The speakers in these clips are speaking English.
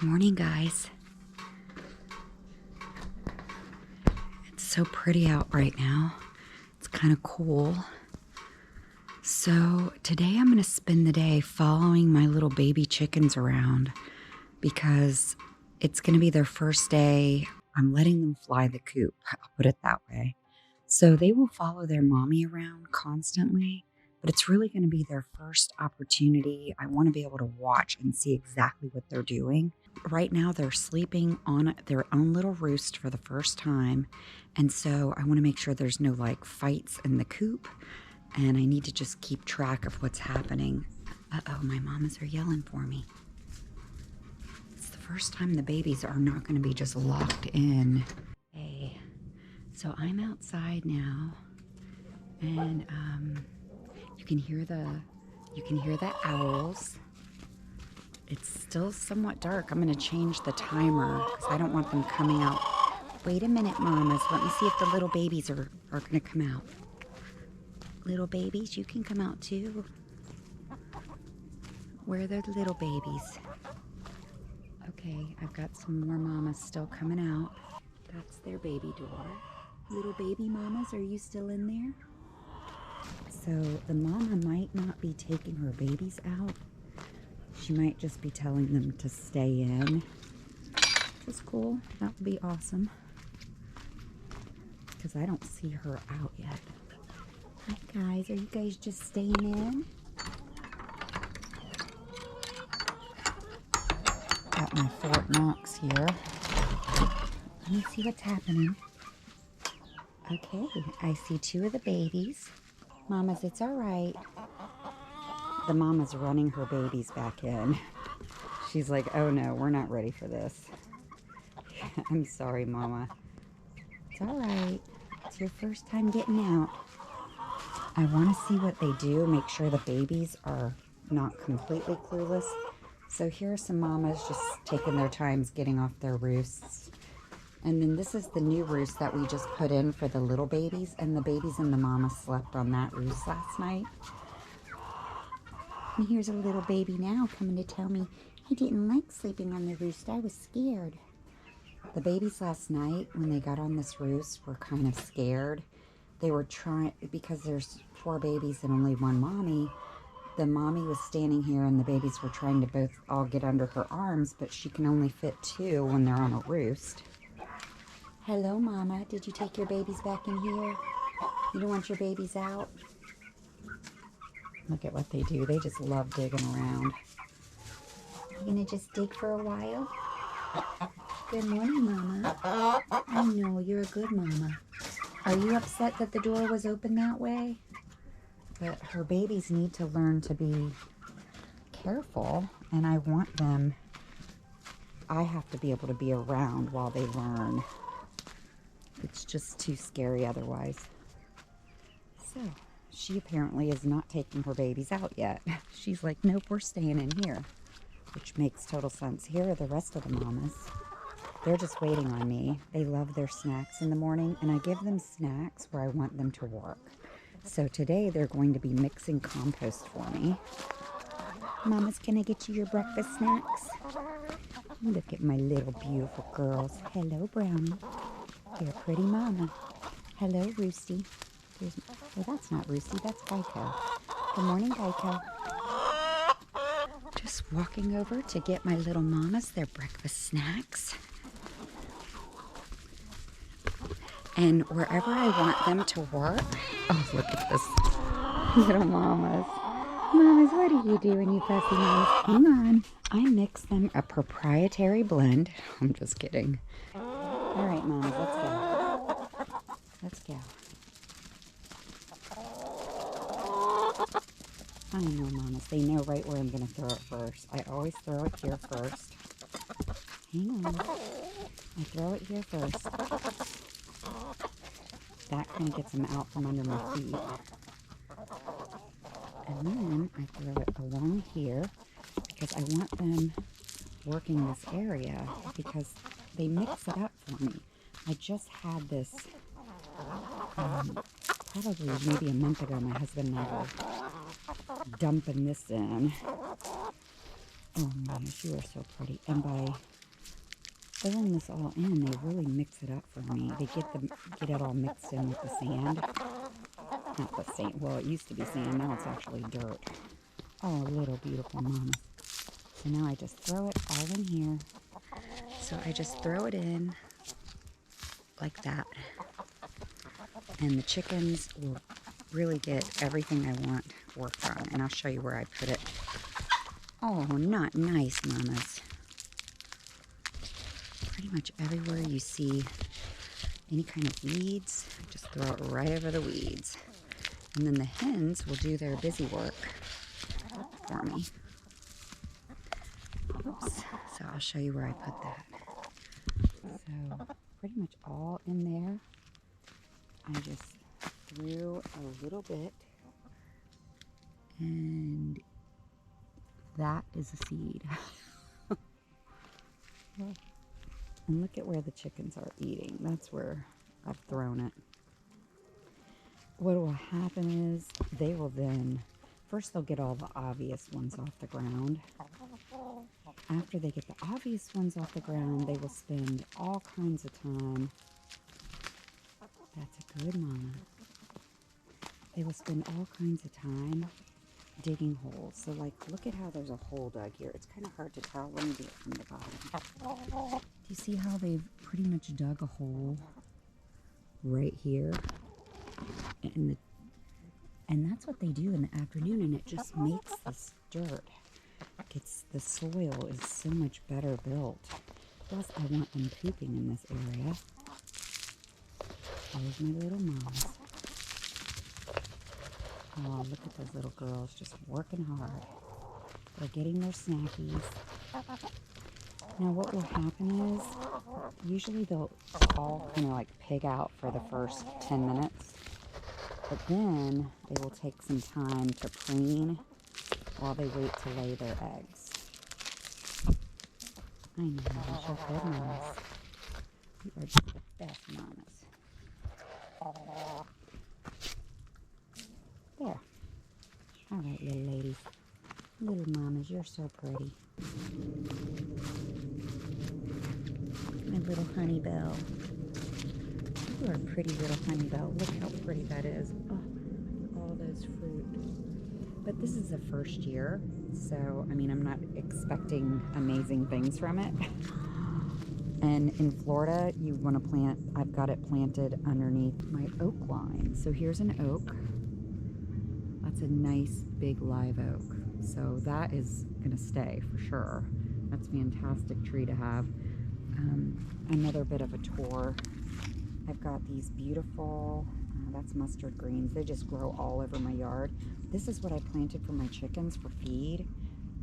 Morning, guys. It's so pretty out right now. It's kind of cool. So today I'm going to spend the day following my little baby chickens around because it's going to be their first day. I'm letting them fly the coop, I'll put it that way. So they will follow their mommy around constantly, but it's really going to be their first opportunity. I want to be able to watch and see exactly what they're doing. Right now they're sleeping on their own little roost for the first time, and so I want to make sure there's no like fights in the coop, and I need to just keep track of what's happening. Uh-oh, my mamas are yelling for me. It's the first time the babies are not going to be just locked in. Hey, so I'm outside now, and you can hear the owls. It's still somewhat dark. I'm going to change the timer because I don't want them coming out. Wait a minute, mamas. Let me see if the little babies are going to come out. Little babies, you can come out too. Where are the little babies? Okay, I've got some more mamas still coming out. That's their baby door. Little baby mamas, are you still in there? So the mama might not be taking her babies out. She might just be telling them to stay in, which is cool. That would be awesome. Because I don't see her out yet. Hi guys, are you guys just staying in? Got my Fort Knox here. Let me see what's happening. Okay, I see two of the babies. Mamas, it's all right. The mama's running her babies back in. She's like, oh no, we're not ready for this. I'm sorry, mama. It's all right. It's your first time getting out. I want to see what they do, make sure the babies are not completely clueless. So here are some mamas just taking their times getting off their roosts. And then this is the new roost that we just put in for the little babies, and the babies and the mama slept on that roost last night. And here's a little baby now coming to tell me he didn't like sleeping on the roost. I was scared. The babies last night, when they got on this roost, were kind of scared. They were trying, because there's 4 babies and only 1 mommy. The mommy was standing here and the babies were trying to both all get under her arms, but she can only fit 2 when they're on a roost. Hello, mama. Did you take your babies back in here? You don't want your babies out? Look at what they do. They just love digging around. You gonna just dig for a while? Good morning, mama. I know, you're a good mama. Are you upset that the door was open that way? But her babies need to learn to be careful, and I have to be able to be around while they learn. It's just too scary otherwise. So, she apparently is not taking her babies out yet. She's like, nope, we're staying in here, which makes total sense. Here are the rest of the mamas. They're just waiting on me. They love their snacks in the morning, and I give them snacks where I want them to work. So today they're going to be mixing compost for me. Mamas, can I get you your breakfast snacks? Look at my little beautiful girls. Hello, Brownie. You're a pretty mama. Hello, Roosty. Oh, that's not Roosty, that's Geico. Good morning, Geico. Just walking over to get my little mamas their breakfast snacks. And wherever I want them to work, oh, look at this little mamas. Mamas, what are you doing, you fussy mamas? Hang on. I mix them a proprietary blend. I'm just kidding. All right, mamas, let's go. Let's go. I know, mamas. They know right where I'm going to throw it first. I always throw it here first. Hang on. I throw it here first. That kind of gets them out from under my feet. And then I throw it along here because I want them working this area because they mix it up for me. I just had this probably maybe a month ago. My husband and I were dumping this in, Oh my gosh, you are so pretty. And by filling this all in, they really mix it up for me. They get it all mixed in with the sand. Not the sand. Well, it used to be sand. Now it's actually dirt. Oh, little beautiful mamas. So now I just throw it all in here. So I just throw it in like that. And the chickens will really get everything I want worked on. And I'll show you where I put it. Oh, not nice, mamas. Pretty much everywhere you see any kind of weeds, just throw it right over the weeds. And then the hens will do their busy work for me. Oops. So I'll show you where I put that. So pretty much all in there. I just threw a little bit, and that is a seed. And look at where the chickens are eating. That's where I've thrown it. What will happen is they will then, first they'll get all the obvious ones off the ground. After they get the obvious ones off the ground, they will spend all kinds of time. That's a good mama. They will spend all kinds of time digging holes. So like, look at how there's a hole dug here. It's kind of hard to tell. Let me do it from the bottom. Do you see how they've pretty much dug a hole right here? And that's what they do in the afternoon, and it just makes this dirt. The soil is so much better built. Plus, I want them pooping in this area. There's my little moms. Oh, look at those little girls just working hard. They're getting their snackies. Now what will happen is, usually they'll all kind of like pig out for the first 10 minutes. But then they will take some time to preen while they wait to lay their eggs. I know, those are good mamas. You are just the best mamas. There. All right, little ladies. Little mamas, you're so pretty. My little honey bell. You are a pretty little honey bell. Look how pretty that is. Oh, all those fruit. But this is the first year, so, I mean, I'm not expecting amazing things from it. And in Florida, you want to plant, I've got it planted underneath my oak line. So here's an oak. That's a nice big live oak. So that is going to stay for sure. That's a fantastic tree to have. Another bit of a tour. I've got these beautiful, that's mustard greens. They just grow all over my yard. This is what I planted for my chickens for feed.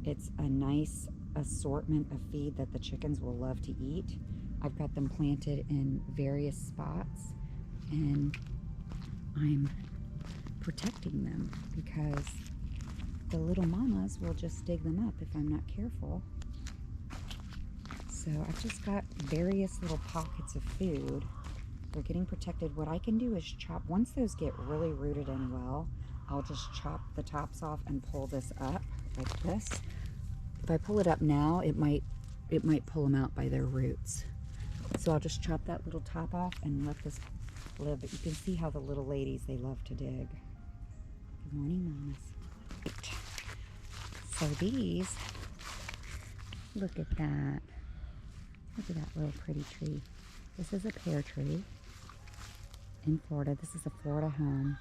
It's a nice assortment of feed that the chickens will love to eat. I've got them planted in various spots, and I'm protecting them because the little mamas will just dig them up if I'm not careful. So I've just got various little pockets of food. They're getting protected. What I can do is chop, once those get really rooted in well, I'll just chop the tops off and pull this up like this. If I pull it up now, it might pull them out by their roots. So I'll just chop that little top off and let this live. But you can see how the little ladies, they love to dig. Good morning, mamas. So these, look at that. Look at that little pretty tree. This is a pear tree in Florida. This is a Florida home,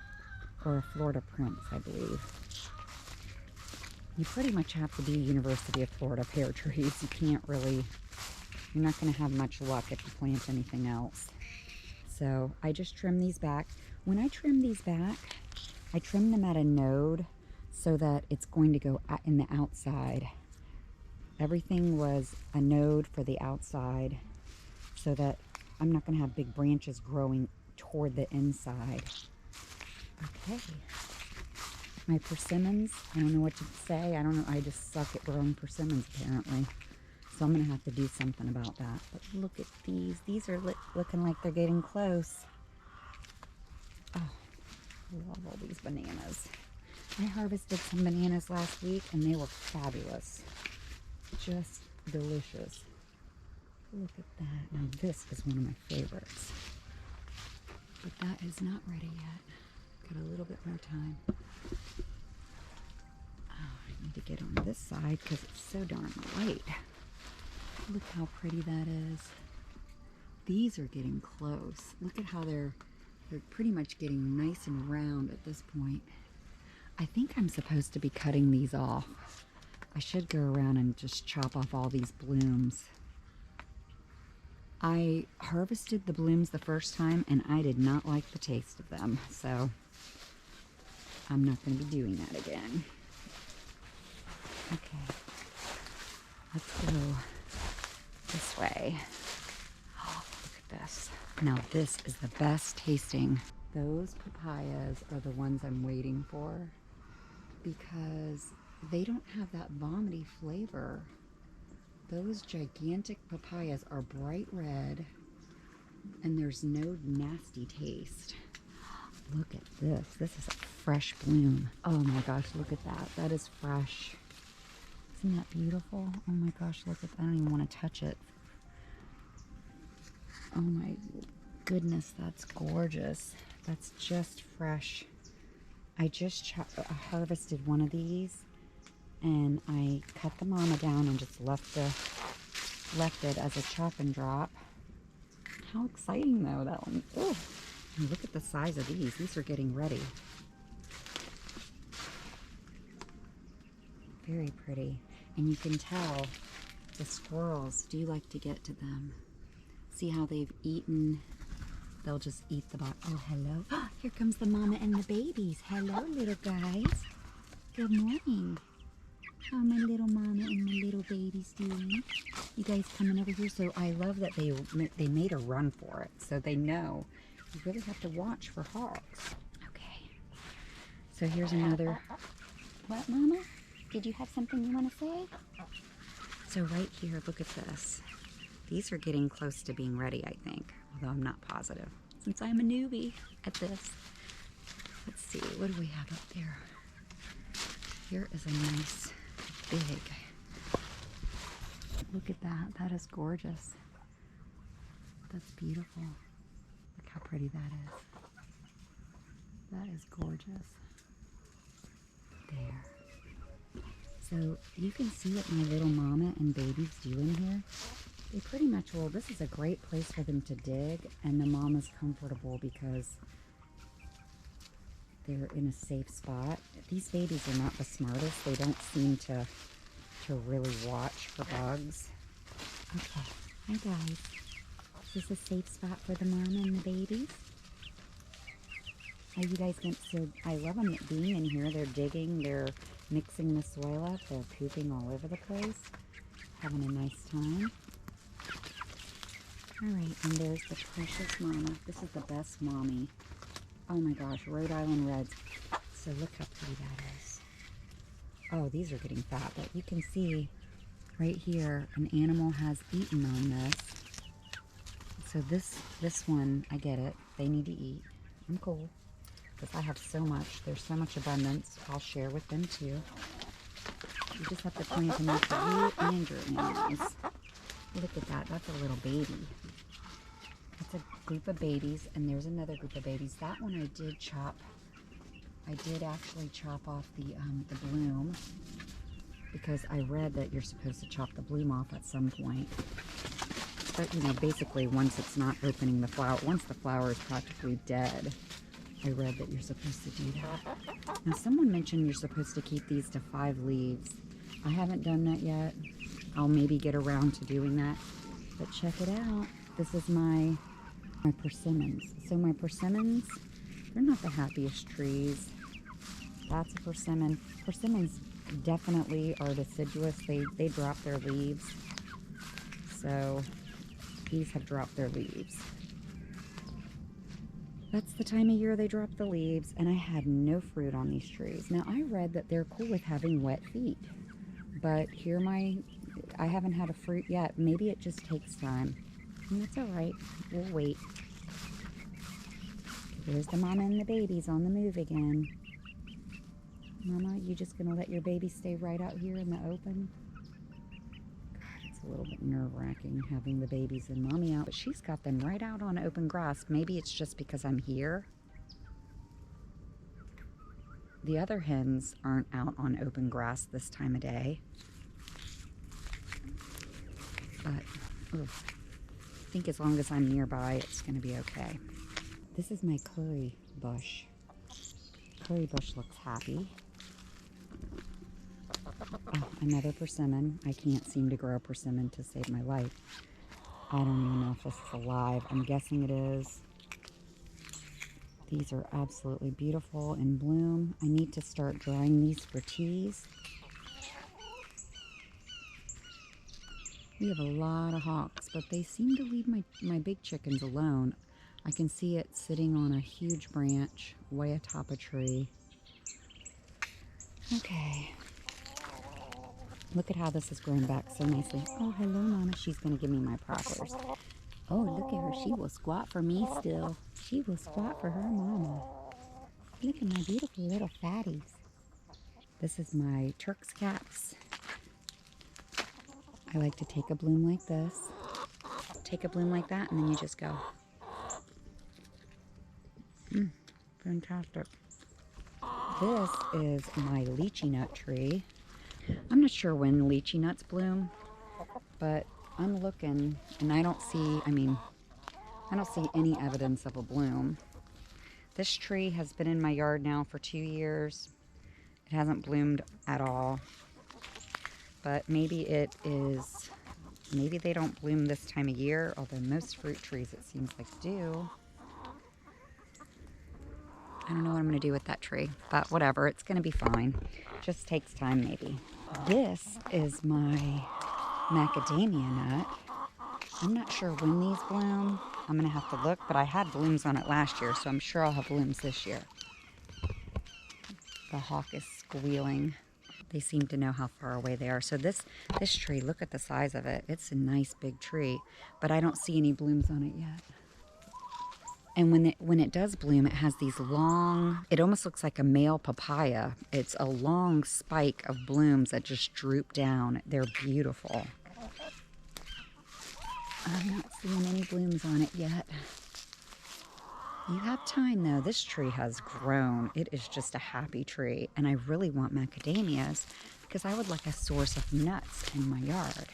or a Florida Prince, I believe. You pretty much have to be University of Florida pear trees. You can't really, you're not going to have much luck if you plant anything else. So I just trim these back. When I trim these back, I trim them at a node so that it's going to go in the outside. Everything was a node for the outside so that I'm not going to have big branches growing toward the inside. Okay. My persimmons, I don't know what to say. I don't know. I just suck at growing persimmons apparently. So I'm going to have to do something about that. But look at these. These are looking like they're getting close. Oh, I love all these bananas. I harvested some bananas last week and they were fabulous. just delicious. Look at that. Now this is one of my favorites. But that is not ready yet. Got a little bit more time. Oh, I need to get on this side because it's so darn light. Look how pretty that is. These are getting close. Look at how they're pretty much getting nice and round at this point. I think I'm supposed to be cutting these off. I should go around and just chop off all these blooms. I harvested the blooms the first time and I did not like the taste of them, so I'm not going to be doing that again. Okay, let's go this way. Oh, look at this. Now this is the best tasting. Those papayas are the ones I'm waiting for because they don't have that vomity flavor. Those gigantic papayas are bright red and there's no nasty taste. Look at this. This is a fresh bloom. Oh my gosh, look at that. That is fresh. Isn't that beautiful? Oh my gosh, look at that. I don't even want to touch it. Oh my goodness, that's gorgeous. That's just fresh. I just harvested one of these and I cut the mama down and just left it as a chop and drop. How exciting though, that one. Oh, look at the size of these. These are getting ready. Very pretty. And you can tell the squirrels do like to get to them. See how they've eaten? They'll just eat the bottom. Oh, hello. Oh, here comes the mama and the babies. Hello, little guys. Good morning. How are my little mama and my little babies doing? You guys coming over here? So I love that they made a run for it. So they know you really have to watch for hogs. Okay. So here's another. What, mama? Did you have something you want to say? So right here, look at this. These are getting close to being ready, I think. Although I'm not positive, since I'm a newbie at this. Let's see, what do we have up there? Here is a nice big. Look at that. That is gorgeous. That's beautiful. Look how pretty that is. That is gorgeous. There. So you can see what my little mama and babies do in here. They pretty much will. This is a great place for them to dig, and the mama's comfortable because they're in a safe spot. These babies are not the smartest. They don't seem to really watch for bugs. Okay, hi guys. Is this a safe spot for the mama and the babies? Are you guys going to? I love them being in here. They're digging. They're mixing the soil up. They're pooping all over the place. Having a nice time. Alright, and there's the precious mama. This is the best mommy. Oh my gosh, Rhode Island Reds. So look how pretty that is. Oh, these are getting fat, but you can see right here an animal has eaten on this. So this one, I get it. They need to eat. I'm cool. Because I have so much. There's so much abundance. I'll share with them too. You just have to plant enough for you and your animals. Look at that. That's a little baby. That's a group of babies, and there's another group of babies. That one I did chop. I did actually chop off the bloom because I read that you're supposed to chop the bloom off at some point. But, you know, basically once it's not opening the flower, once the flower is practically dead, I read that you're supposed to do that. Now, someone mentioned you're supposed to keep these to 5 leaves. I haven't done that yet. I'll maybe get around to doing that. But check it out. This is my persimmons. So my persimmons, they're not the happiest trees. That's a persimmon. Persimmons definitely are deciduous. They drop their leaves. So these have dropped their leaves. That's the time of year they drop the leaves, and I had no fruit on these trees. Now I read that they're cool with having wet feet, but I haven't had a fruit yet. Maybe it just takes time. And that's all right. We'll wait. There's the mama and the babies on the move again. Mama, you just gonna let your baby stay right out here in the open? a little bit nerve-wracking having the babies and mommy out, but she's got them right out on open grass. Maybe it's just because I'm here. The other hens aren't out on open grass this time of day. But I think as long as I'm nearby, it's going to be okay. This is my curry bush. Curry bush looks happy. Oh, another persimmon. I can't seem to grow a persimmon to save my life. I don't even know if this is alive. I'm guessing it is. These are absolutely beautiful in bloom. I need to start drying these for teas. We have a lot of hawks, but they seem to leave my big chickens alone. I can see it sitting on a huge branch way atop a tree. Okay. Look at how this has grown back so nicely. Oh, hello, Mama. She's going to give me my proppers. Oh, look at her. She will squat for me still. She will squat for her mama. Look at my beautiful little fatties. This is my Turk's caps. I like to take a bloom like this. Take a bloom like that, and then you just go. Fantastic. This is my lychee nut tree. I'm not sure when lychee nuts bloom, but I'm looking and I don't see any evidence of a bloom. This tree has been in my yard now for 2 years. It hasn't bloomed at all, but maybe they don't bloom this time of year, although most fruit trees it seems like do. I don't know what I'm going to do with that tree, but whatever, it's going to be fine. Just takes time maybe. This is my macadamia nut. I'm not sure when these bloom. I'm going to have to look, but I had blooms on it last year, so I'm sure I'll have blooms this year. The hawk is squealing. They seem to know how far away they are. So this tree, look at the size of it. It's a nice big tree, but I don't see any blooms on it yet. And when it does bloom, it has these long, it almost looks like a male papaya. It's a long spike of blooms that just droop down. They're beautiful. I'm not seeing any blooms on it yet. You have time though. This tree has grown. It is just a happy tree. And I really want macadamias because I would like a source of nuts in my yard.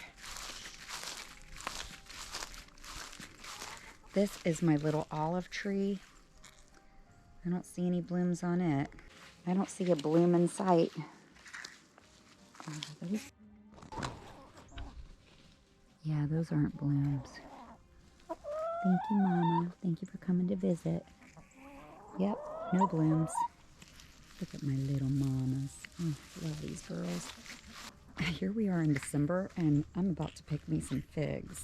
This is my little olive tree. I don't see any blooms on it. I don't see a bloom in sight. Yeah, those aren't blooms. Thank you, Mama. Thank you for coming to visit. Yep, no blooms. Look at my little mamas. Oh, love these girls. Here we are in December, and I'm about to pick me some figs.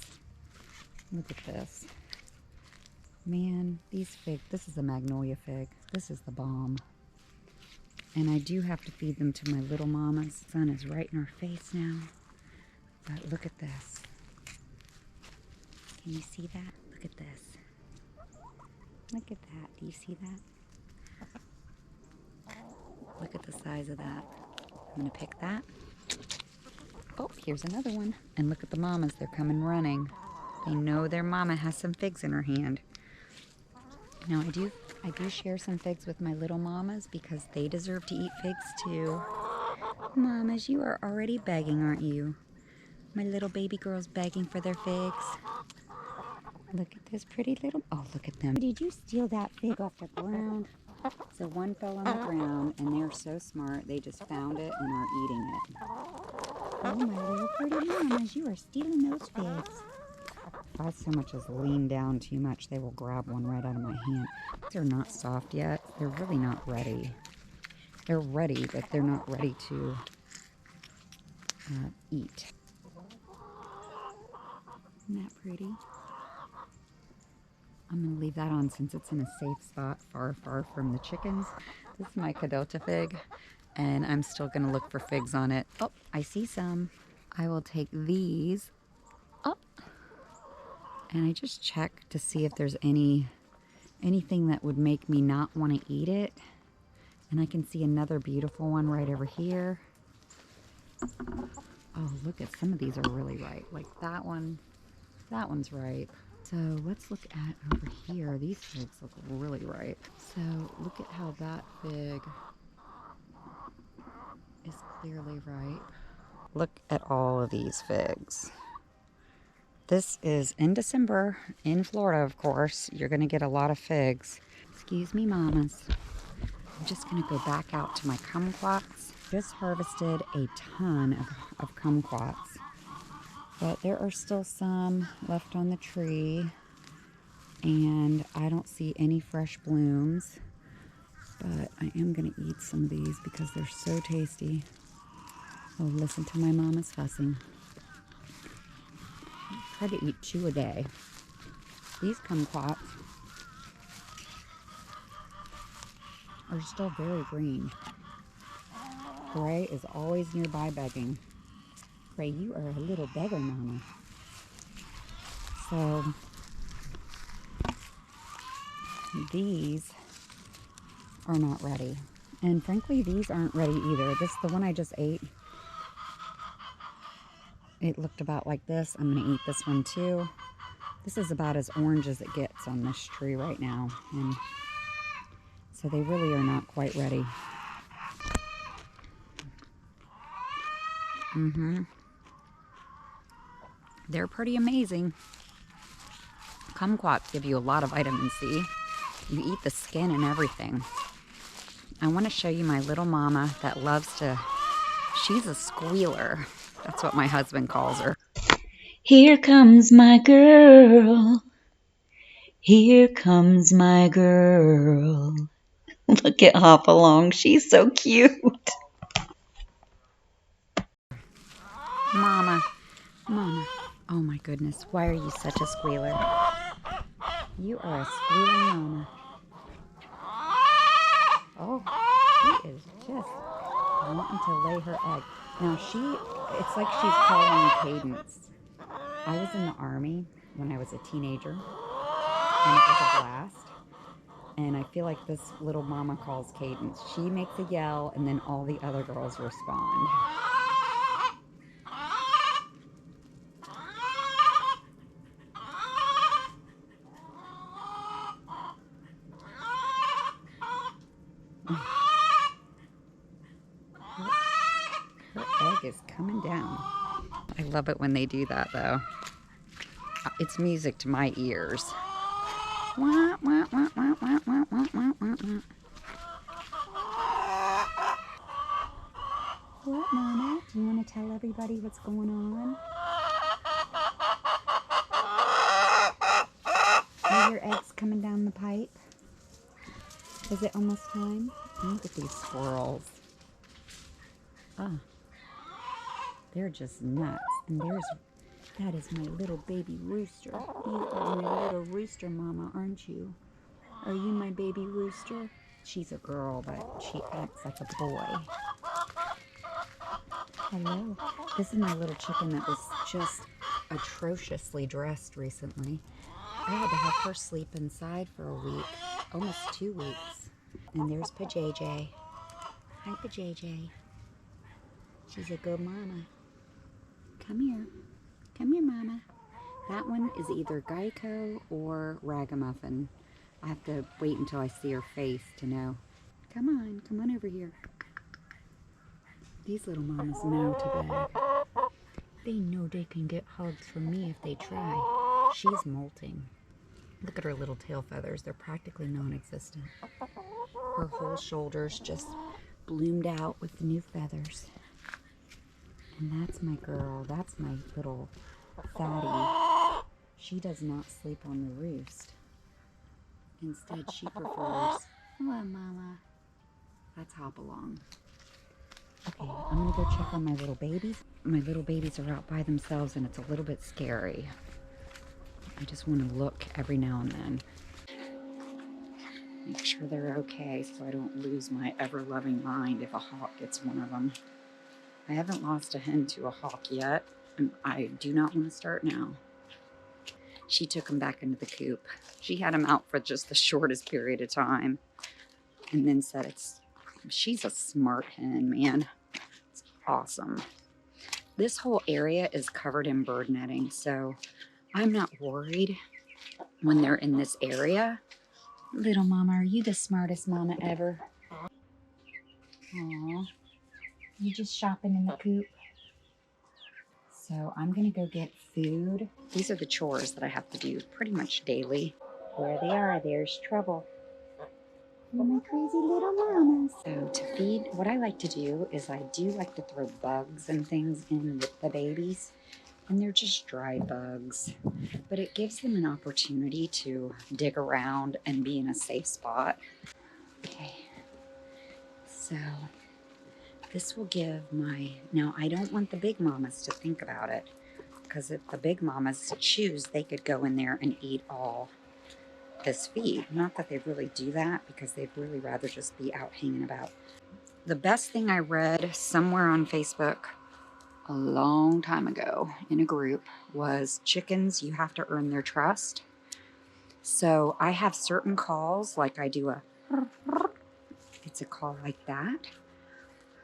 Look at this. Man, these figs, this is a magnolia fig. This is the bomb. And I do have to feed them to my little mamas. The sun is right in our face now. But look at this. Can you see that? Look at this. Look at that. Do you see that? Look at the size of that. I'm going to pick that. Oh, here's another one. And look at the mamas. They're coming running. They know their mama has some figs in her hand. Now, I do share some figs with my little mamas because they deserve to eat figs too. Mamas, you are already begging, aren't you? My little baby girl's begging for their figs. Look at this pretty little... Oh, look at them. Did you steal that fig off the ground? So one fell on the ground, and they're so smart, they just found it and are eating it. Oh, my little pretty mamas, you are stealing those figs. If I so much as lean down too much, they will grab one right out of my hand. They're not soft yet. They're really not ready. They're ready, but they're not ready to eat. Isn't that pretty? I'm going to leave that on since it's in a safe spot far, far from the chickens. This is my Cadota fig, and I'm still going to look for figs on it. Oh, I see some. I will take these up, and I just check to see if there's anything that would make me not want to eat it. And I can see another beautiful one right over here. Oh, look at some of these are really ripe. Like that one, that one's ripe. So let's look at over here. These figs look really ripe. So look at how that fig is clearly ripe. Look at all of these figs. This is in December in Florida, of course. You're going to get a lot of figs. Excuse me, mamas. I'm just going to go back out to my kumquats. Just harvested a ton of kumquats, but there are still some left on the tree, and I don't see any fresh blooms, but I am going to eat some of these because they're so tasty. Oh, listen to my mama's fussing. I try to eat 2 a day. These kumquats are still very green. Gray is always nearby begging. Gray, you are a little beggar, mama. So these are not ready. And frankly, these aren't ready either. The one I just ate, it looked about like this. I'm gonna eat this one too. This is about as orange as it gets on this tree right now. And so they really are not quite ready. They're pretty amazing. Kumquats give you a lot of vitamin C. You eat the skin and everything. I want to show you my little mama that loves to, she's a squealer. That's what my husband calls her. Here comes my girl. Here comes my girl. Look at Hopalong. She's so cute. Mama. Mama. Oh my goodness. Why are you such a squealer? You are a squealing mama. Oh, she is just wanting to lay her egg. Now it's like she's calling cadence. I was in the Army when I was a teenager, and it was a blast. And I feel like this little mama calls cadence. She makes a yell, and then all the other girls respond. Her egg is coming down. I love it when they do that, though. It's music to my ears. Wah, wah, wah, wah, wah, wah, wah, wah, wah. What, Mama? Do you want to tell everybody what's going on? Are your eggs coming down the pipe? Is it almost time? Look at these squirrels. Ah, they're just nuts. And that is my little baby rooster. You are my little rooster, Mama, aren't you? Are you my baby rooster? She's a girl, but she acts like a boy. Hello. This is my little chicken that was just atrociously dressed recently. I had to have her sleep inside for a week, almost 2 weeks. And there's PaJJ. Hi, PaJJ. She's a good mama. Come here. Come here, Mama. That one is either Geico or Ragamuffin. I have to wait until I see her face to know. Come on over here. These little mamas know to beg. They know they can get hugs from me if they try. She's molting. Look at her little tail feathers. They're practically non-existent. Her whole shoulders just bloomed out with new feathers. And that's my girl. That's my little fatty. She does not sleep on the roost. Instead, she prefers, hello, Mama. That's Hopalong. Okay, I'm gonna go check on my little babies. My little babies are out by themselves and it's a little bit scary. I just want to look every now and then. Make sure they're okay so I don't lose my ever-loving mind if a hawk gets one of them. I haven't lost a hen to a hawk yet, and I do not want to start now. She took him back into the coop. She had him out for just the shortest period of time and then said she's a smart hen, man. It's awesome. This whole area is covered in bird netting, so I'm not worried when they're in this area. Little mama, are you the smartest mama ever? Aw, you just shopping in the coop? So I'm gonna go get food. These are the chores that I have to do pretty much daily. There they are, there's trouble. Oh, my crazy little mamas. So to feed, what I like to do is I do like to throw bugs and things in with the babies. And they're just dry bugs. But it gives them an opportunity to dig around and be in a safe spot. Okay. So this will give my, now I don't want the big mamas to think about it. Because if the big mamas choose, they could go in there and eat all this feed. Not that they really do that, because they'd really rather just be out hanging about. The best thing I read somewhere on Facebook a long time ago in a group was chickens, you have to earn their trust. So I have certain calls, like I do it's a call like that.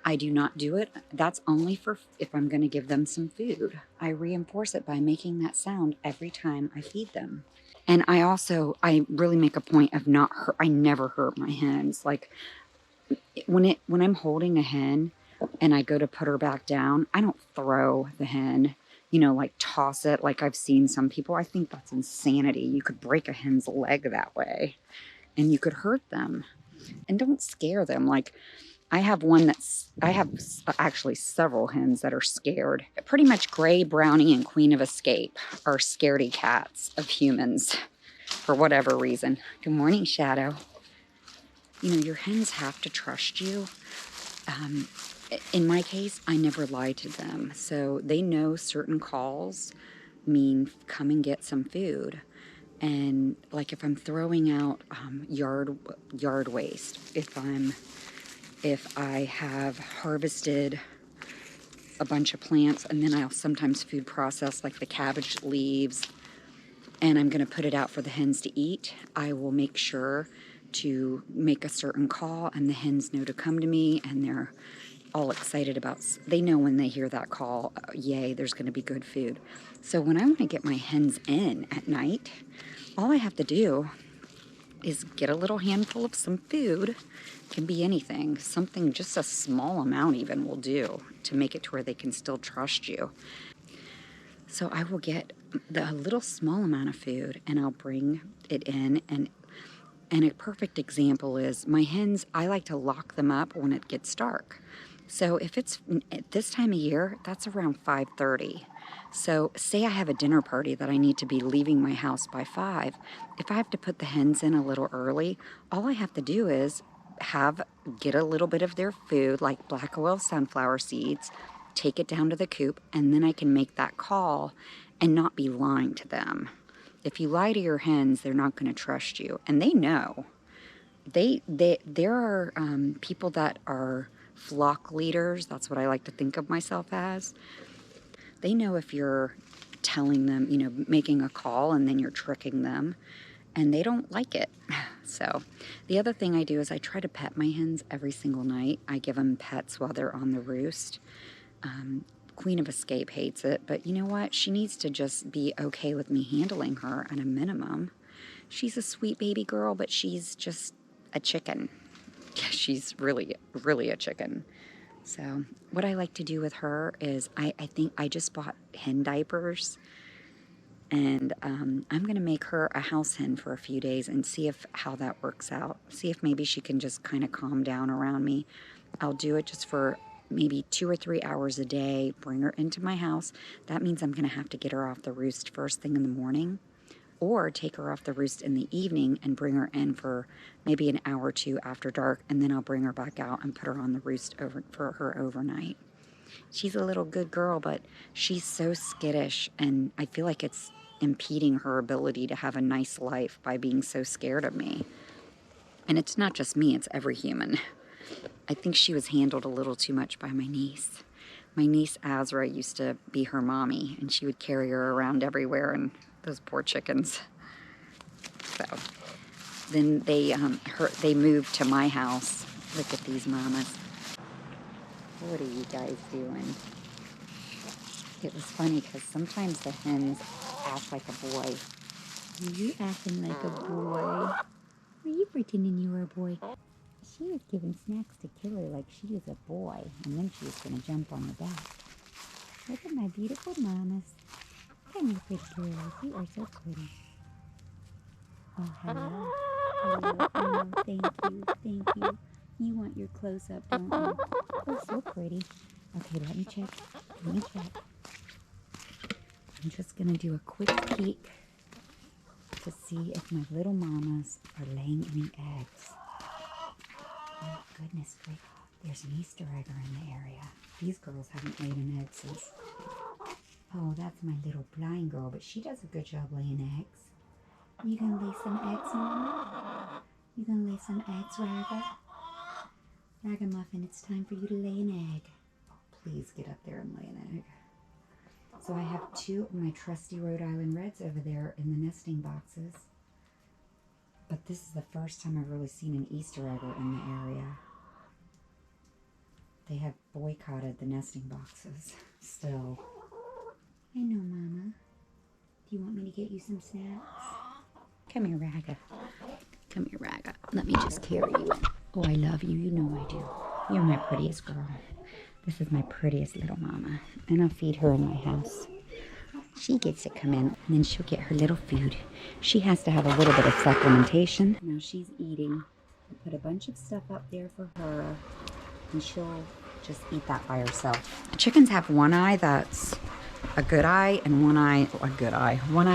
I do not do it. That's only for if I'm going to give them some food. I reinforce it by making that sound every time I feed them. And I really make a point of not hurt. I never hurt my hens. Like when I'm holding a hen and I go to put her back down, I don't throw the hen, like toss it like I've seen some people. I think that's insanity. You could break a hen's leg that way and you could hurt them. And don't scare them. Like I have actually several hens that are scared. Pretty much Gray, Brownie, and Queen of Escape are scaredy cats of humans for whatever reason. Good morning, Shadow. Your hens have to trust you. In my case, I never lie to them. So they know certain calls mean come and get some food. And like if I'm throwing out yard waste, if I have harvested a bunch of plants and then I'll sometimes food process like the cabbage leaves and I'm going to put it out for the hens to eat, I will make sure to make a certain call and the hens know to come to me and they're all excited they know when they hear that call, yay, there's going to be good food. So when I want to get my hens in at night, all I have to do is get a little handful of some food. Can be anything, something, just a small amount even will do to make it to where they can still trust you. So I will get a little small amount of food and I'll bring it in. And a perfect example is my hens, I like to lock them up when it gets dark. So if it's at this time of year, that's around 5:30. So say I have a dinner party that I need to be leaving my house by 5. If I have to put the hens in a little early, all I have to do is get a little bit of their food, like black oil sunflower seeds, take it down to the coop, and then I can make that call and not be lying to them. If you lie to your hens, they're not going to trust you, and they know. There are people that are flock leaders. That's what I like to think of myself as. They know if you're telling them, making a call and then you're tricking them, and they don't like it. So the other thing I do is I try to pet my hens every single night. I give them pets while they're on the roost. Queen of Escape hates it, but you know what? She needs to just be okay with me handling her at a minimum. She's a sweet baby girl, but she's just a chicken. She's really, really a chicken. So what I like to do with her is I think I just bought hen diapers, and I'm going to make her a house hen for a few days and see how that works out. See if maybe she can just kind of calm down around me. I'll do it just for maybe 2 or 3 hours a day, bring her into my house. That means I'm going to have to get her off the roost first thing in the morning, or take her off the roost in the evening and bring her in for maybe an hour or two after dark, and then I'll bring her back out and put her on the roost for her overnight. She's a little good girl, but she's so skittish, and I feel like it's impeding her ability to have a nice life by being so scared of me. And it's not just me, it's every human. I think she was handled a little too much by my niece. My niece Azra used to be her mommy, and she would carry her around everywhere, and those poor chickens. So then they moved to my house. Look at these mamas. What are you guys doing? It was funny because sometimes the hens act like a boy. You acting like a boy. Are you pretending you were a boy? She was giving snacks to Killer like she was a boy, and then she was going to jump on the back. Look at my beautiful mamas. Come here, pretty girls. You are so pretty. Oh, hello. Hello. Oh, thank you. Thank you. You want your close-up, don't you? Oh, so pretty. Okay, let me check. Let me check. I'm just going to do a quick peek to see if my little mamas are laying any eggs. Oh, goodness gracious. There's an Easter egger in the area. These girls haven't laid an egg since... Oh, that's my little blind girl, but she does a good job laying eggs. You gonna lay some eggs, Mama? You gonna lay some eggs, Raga? Ragamuffin, it's time for you to lay an egg. Oh, please get up there and lay an egg. So I have 2 of my trusty Rhode Island Reds over there in the nesting boxes. But this is the first time I've really seen an Easter egger in the area. They have boycotted the nesting boxes still. I know, Mama. Do you want me to get you some snacks? Come here, Raga. Come here, Raga. Let me just carry you. Oh, I love you. You know I do. You're my prettiest girl. This is my prettiest little mama. And I'll feed her in my house. She gets to come in, and then she'll get her little food. She has to have a little bit of supplementation. Now she's eating. I put a bunch of stuff up there for her, and she'll just eat that by herself. Chickens have one eye that's a good eye, and one eye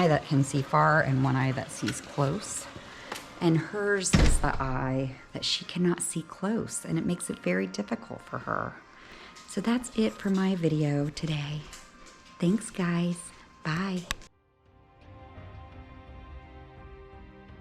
that can see far, and one eye that sees close. And hers is the eye that she cannot see close, and it makes it very difficult for her. So that's it for my video today. Thanks, guys. Bye.